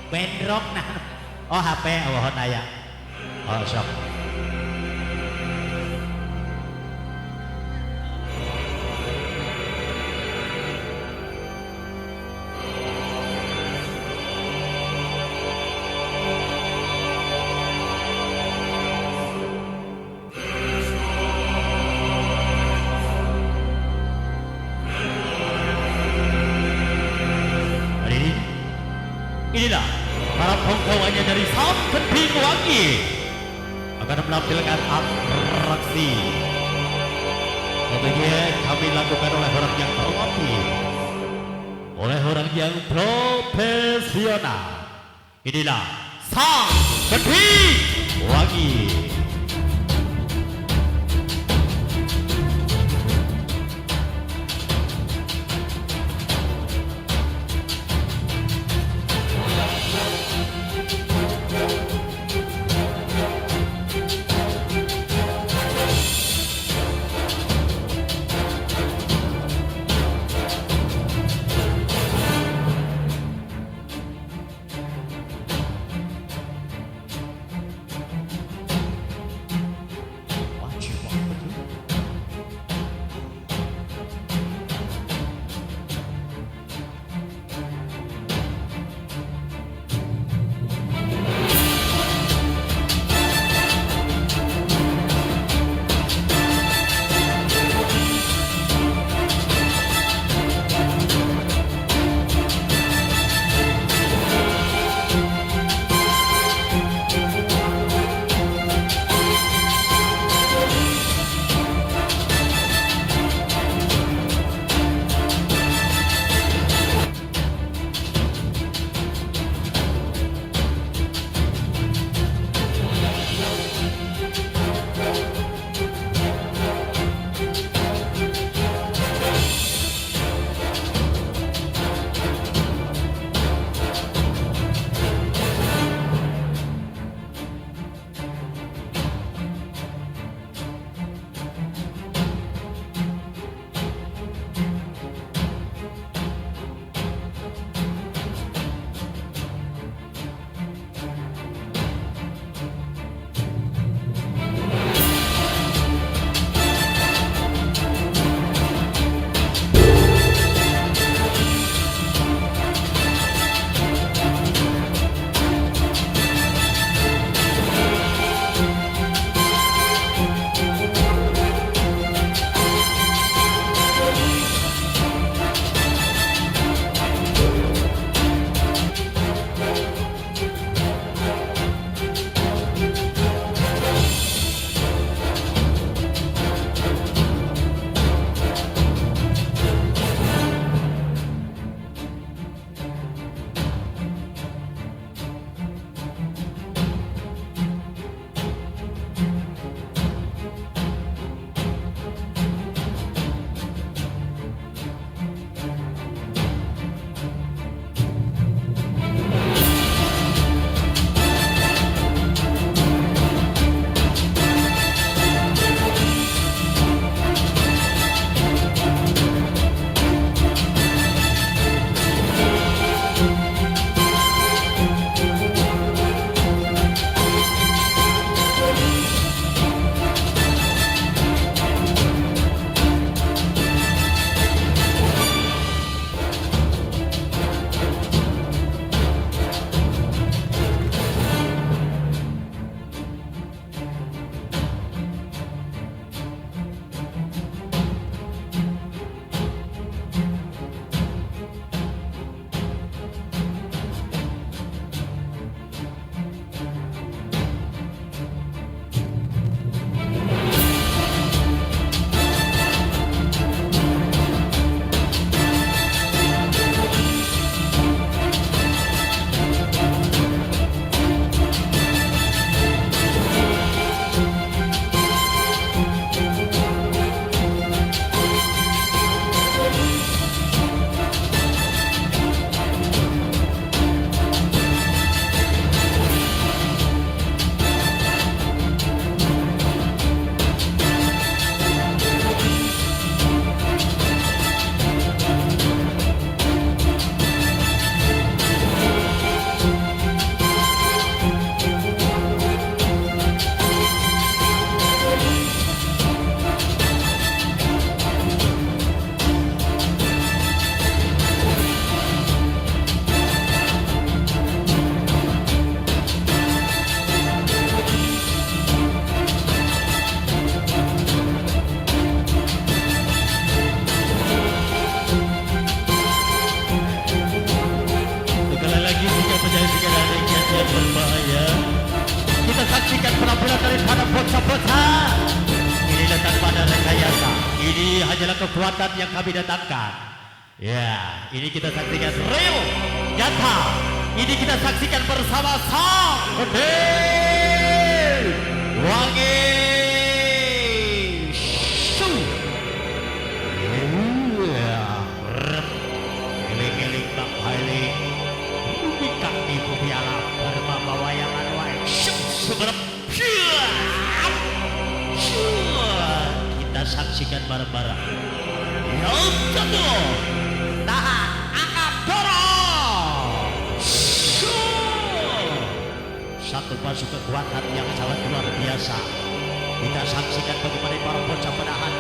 Benrok nah. Oh HP awahon aya. Oh sok. Inilah para penggawaannya dari Sakti Wangi akan menampilkan atraksi. Tentunya kami lakukan oleh orang yang terlatih, oleh orang yang profesional. Inilah Sakti Wangi. yang berbahaya. Kita saksikan penampilan daripada bocah-bocah. Ini datang pada rekayasa. Ini hanyalah kekuatan yang kami datangkan. Ya, ini kita saksikan real, nyata. Ini kita saksikan bersama Sang Gede Wangi Su. Eling-eling bang hailing. Bikak ibu piala bermama wayangan wae. Seberap. Kita saksikan bareng-bareng. Yang satu, tahan, angkat, dorong. Satu pasuk kekuatan yang sangat luar biasa. Kita saksikan bagaimana para bocah menahan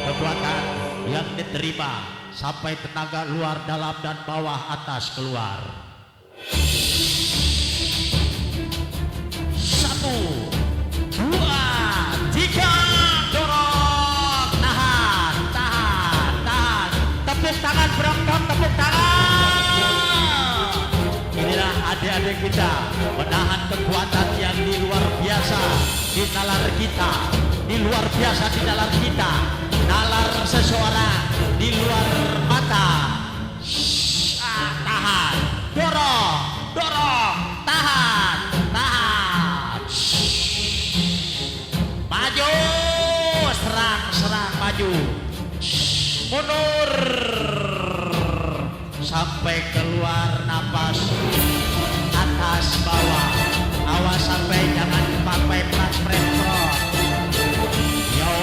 kekuatan yang diterima sampai tenaga luar, dalam dan bawah, atas, keluar. Satu, dua, tiga, dorong, tahan. Tepuk tangan penonton, tepuk tangan. Inilah adik-adik kita menahan kekuatan yang di luar biasa di nalar kita, di luar biasa di nalar kita, nalar seseorang di luar mata. Tahan, dorong, tahan. Maju, serang, maju, mundur sampai keluar napas, atas bawah, awas sampai jangan sampai prat-pret. Yo,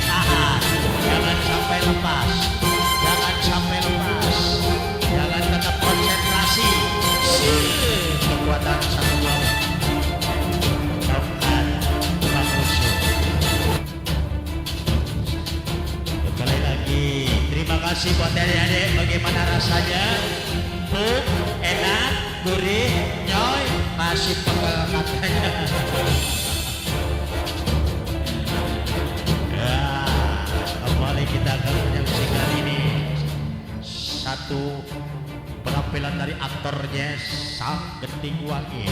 tahan, jangan sampai lepas, jangan tetap konsentrasi. Kekuatan satu bawah, tongkat musuh. Sekali lagi, terima kasih buat adik-adik. Bagaimana rasanya? Enak, gurih, nyoy, masih pegel katanya. Ya, kembali kita ke musik kali ini. Satu penampilan dari aktornya Sang Gede Wangi.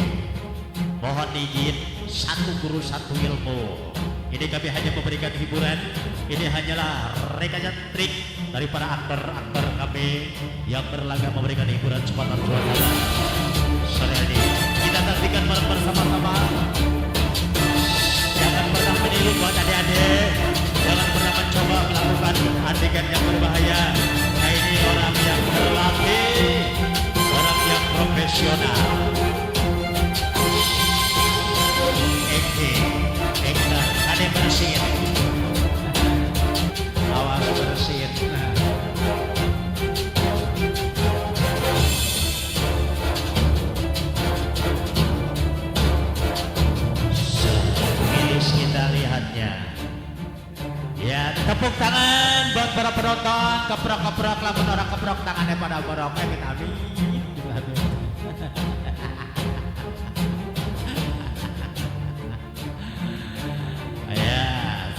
Mohon izin, satu guru satu ilmu. Ini kami hanya memberikan hiburan. Ini hanyalah rekayasa trik dari para aktor-aktor kami yang berlaga memberikan hiburan sepatah suasana. Sore ini kita saksikan bersama-sama. Jangan pernah meniru buat adik-adik. Jangan pernah mencoba melakukan adegan yang berbahaya. Nah, ini orang yang terlatih, orang yang profesional. Ada bersin, awas bersin. Milis kita lihatnya. Ya, tepuk tangan buat para penonton. Keprok-keprok lamun orang keprok tangannya pada borok. Amin.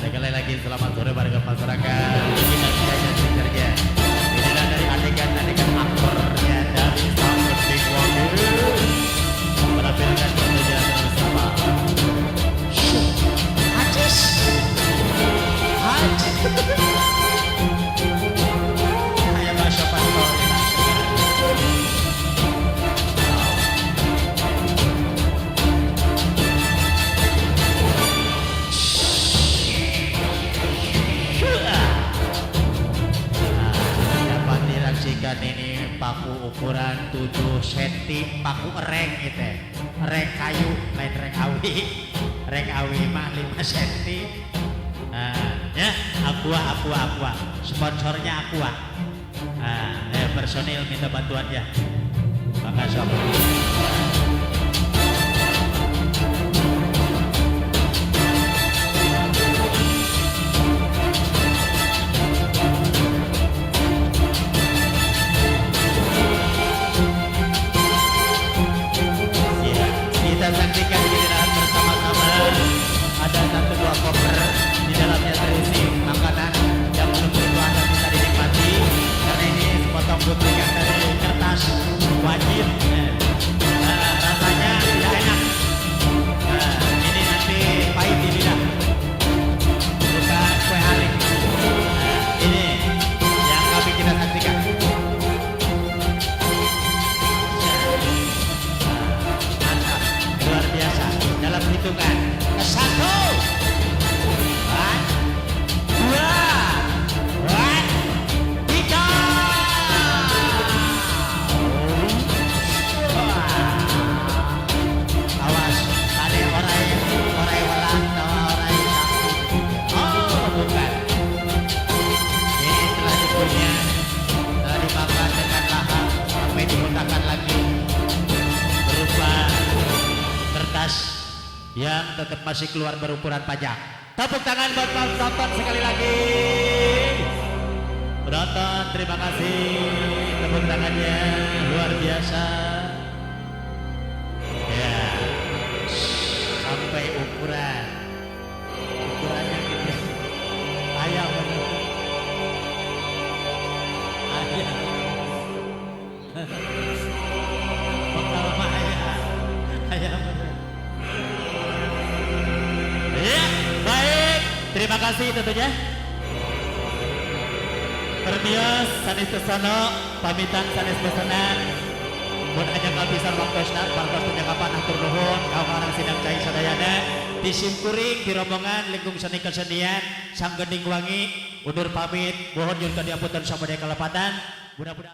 Sekali lagi selamat sore warga masyarakat. Inilah dari adegan-adegan aktornya dari Sang Gede Wangi menampilkan pekerjaan bersama. Hacis. Kayak bahasa pastor. Ini paku ukuran 7 cm, paku ereng gitu, ereng kayu, lain ereng awi mah 5 cm. Ya, aqua, sponsornya aqua. Personil minta bantuan ya, makasih. Kita saksikan keindahan bersama-sama. Ada 1-2 koper, di dalamnya terisi makanan yang belum tentu Anda bisa dinikmati. Karena ini sepotong tetap masih keluar berukuran pajak. Tepuk tangan buat penonton sekali lagi. Penonton terima kasih, tepuk tangannya luar biasa. Ya, sampai ukurannya gede. Ayam bener. Ayam. Bakal mah ayam bener. Ya, baik. Terima kasih tentunya. Permios sanes tesono pamitan sanes pesanan. Mun ajang kapisan waktosna partos penyakapan atur nuhun kawangan sidang cai sadayana di simkuring di rombongan lingkung seni kesenian Sang Gending Wangi undur pamit mohon nyuwun diapunten sabada kalepatan mudah-mudahan